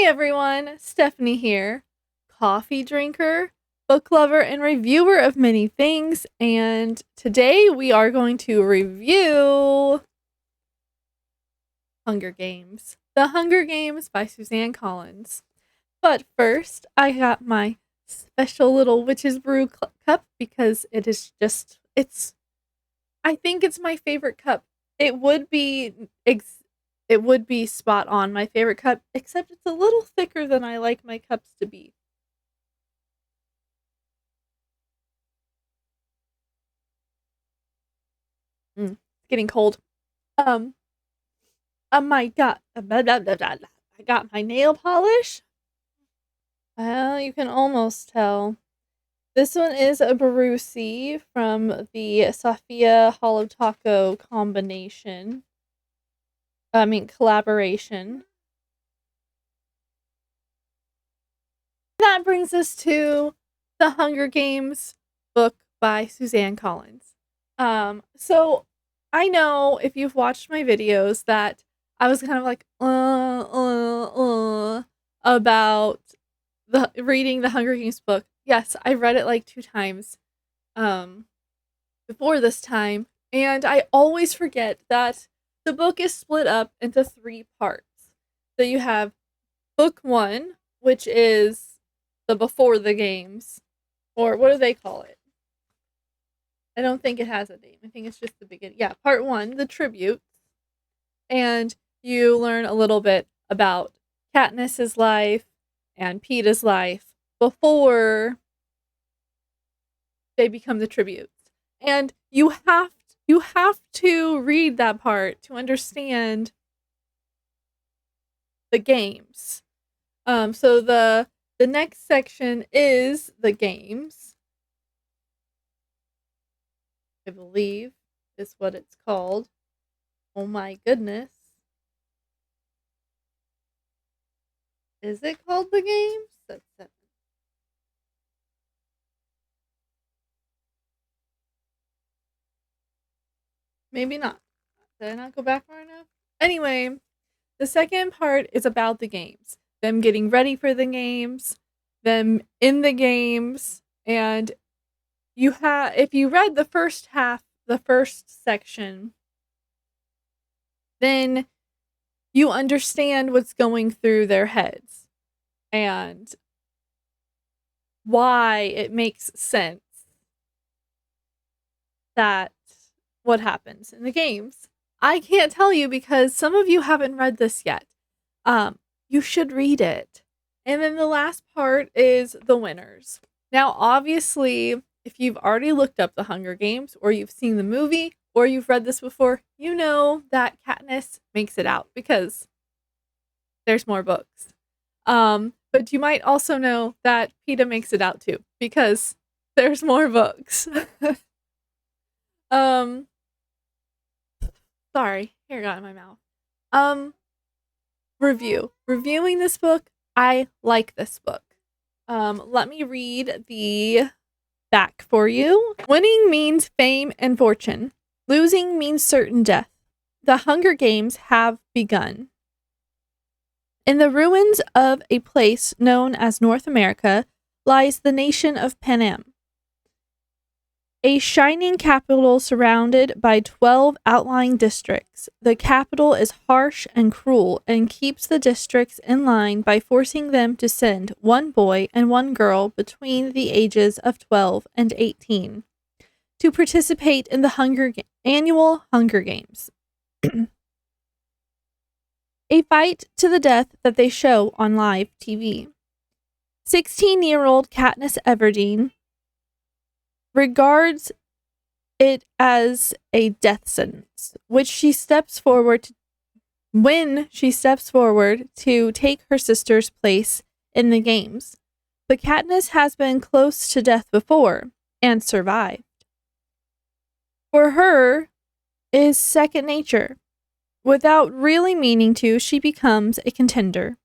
everyone, Stephanie here, coffee drinker, book lover, and reviewer of many things, and today we are going to review Hunger Games. The Hunger Games by Suzanne Collins. But first, I got my special little Witch's Brew cup because I think it's my favorite cup. It would be spot on my favorite cup, except it's a little thicker than I like my cups to be. It's getting cold. My God, I got my nail polish. Well, you can almost tell. This one is a Barusi from the Sophia Hollow Taco collaboration. That brings us to the Hunger Games book by Suzanne Collins. So I know if you've watched my videos that I was kind of like, about reading the Hunger Games book. Yes, I read it like 2 times, before this time, and I always forget that the book is split up into 3 parts. So you have book 1, which is the before the games, or what do they call it? I don't think it has a name. I think it's just the beginning. Yeah, part 1, the tribute, and you learn a little bit about Katniss's life and Peeta's life before they become the tributes. And you have to read that part to understand the games. So the next section is the games, I believe is what it's called. Oh my goodness. Is it called the games? That's 7. Maybe not. Did I not go back far enough? Anyway, the second part is about the games. Them getting ready for the games, them in the games, and if you read the first half, the first section, then you understand what's going through their heads and why it makes sense that what happens in the games. I can't tell you because some of you haven't read this yet. You should read it. And then the last part is the winners. Now, obviously, if you've already looked up the Hunger Games, or you've seen the movie, or you've read this before, you know that Katniss makes it out because there's more books. But you might also know that Peeta makes it out too because there's more books. Sorry, hair got in my mouth. Reviewing this book, I like this book. Let me read the back for you. Winning means fame and fortune. Losing means certain death. The Hunger Games have begun. In the ruins of a place known as North America lies the nation of Panem, a shining capital surrounded by 12 outlying districts. The capital is harsh and cruel and keeps the districts in line by forcing them to send 1 boy and 1 girl between the ages of 12 and 18 to participate in the annual Hunger Games. A fight to the death that they show on live TV. 16-year-old Katniss Everdeen regards it as a death sentence, when she steps forward to take her sister's place in the games. But Katniss has been close to death before and survived. For her, it is second nature. Without really meaning to, she becomes a contender.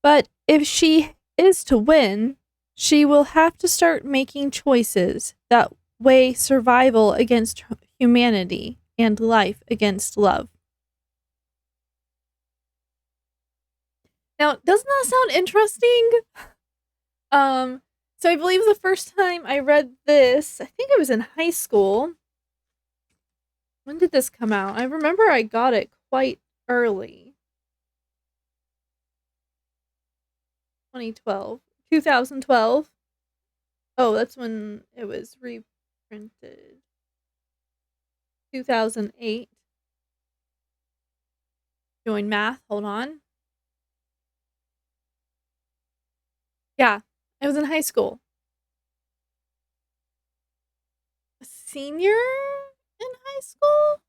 But if she is to win, she will have to start making choices that weigh survival against humanity and life against love. Now, doesn't that sound interesting? So I believe the first time I read this, I think it was in high school. When did this come out? I remember I got it quite early. 2012. 2012. Oh, that's when it was reprinted. 2008. Doing math. Hold on. Yeah, I was in high school. A senior in high school?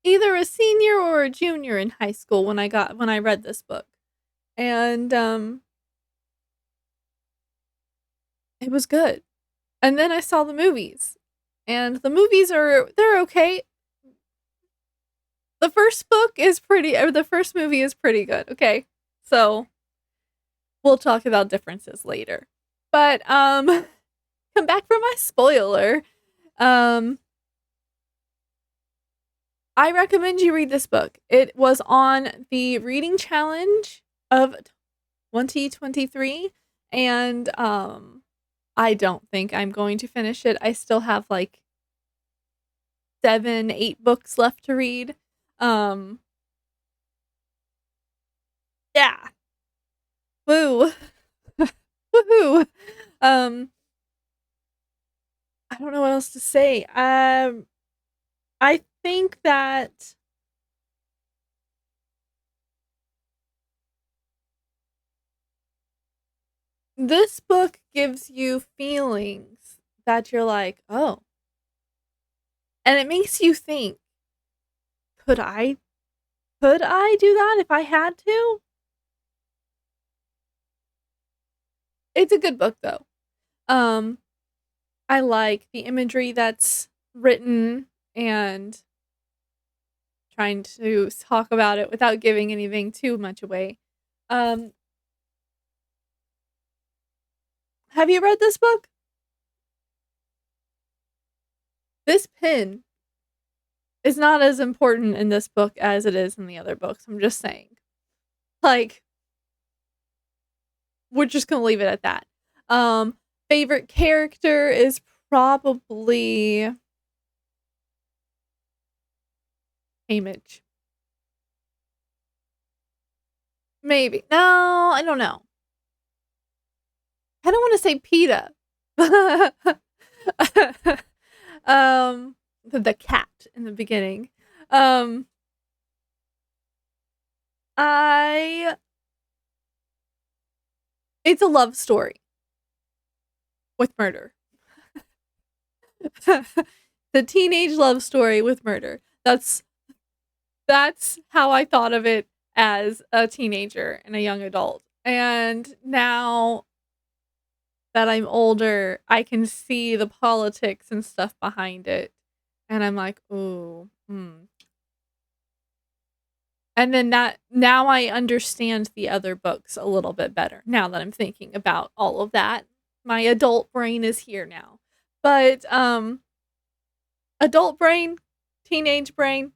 Either a senior or a junior in high school when I read this book. And it was good. And then I saw the movies. And the movies they're okay. The first movie is pretty good, okay? So, we'll talk about differences later. But come back from my spoiler. I recommend you read this book. It was on the reading challenge of 2023 and I don't think I'm going to finish it. I still have like 7, 8 books left to read. Yeah. Woo. Woohoo. I don't know what else to say. I think that this book gives you feelings that you're like, oh. And it makes you think, could I do that if I had to? It's a good book though. I like the imagery that's written and trying to talk about it without giving anything too much away. Have you read this book? This pin is not as important in this book as it is in the other books. I'm just saying. Like, we're just gonna leave it at that. Favorite character is probably Image. Maybe. No, I don't know. I don't want to say PETA. The cat in the beginning. It's a love story with murder. The teenage love story with murder. That's how I thought of it as a teenager and a young adult. And now that I'm older, I can see the politics and stuff behind it. And I'm like, ooh, And then now I understand the other books a little bit better. Now that I'm thinking about all of that. My adult brain is here now. But adult brain, teenage brain,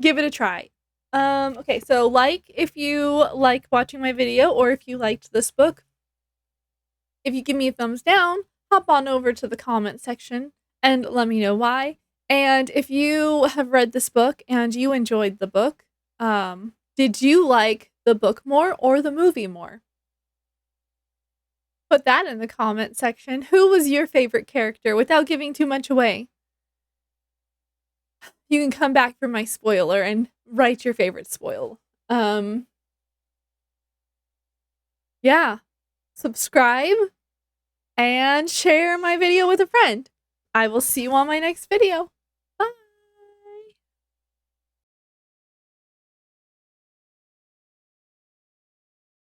give it a try. Okay, so if you like watching my video or if you liked this book, if you give me a thumbs down, hop on over to the comment section and let me know why. And if you have read this book and you enjoyed the book, did you like the book more or the movie more? Put that in the comment section. Who was your favorite character without giving too much away? You can come back for my spoiler and write your favorite spoil. Yeah. Subscribe and share my video with a friend. I will see you on my next video.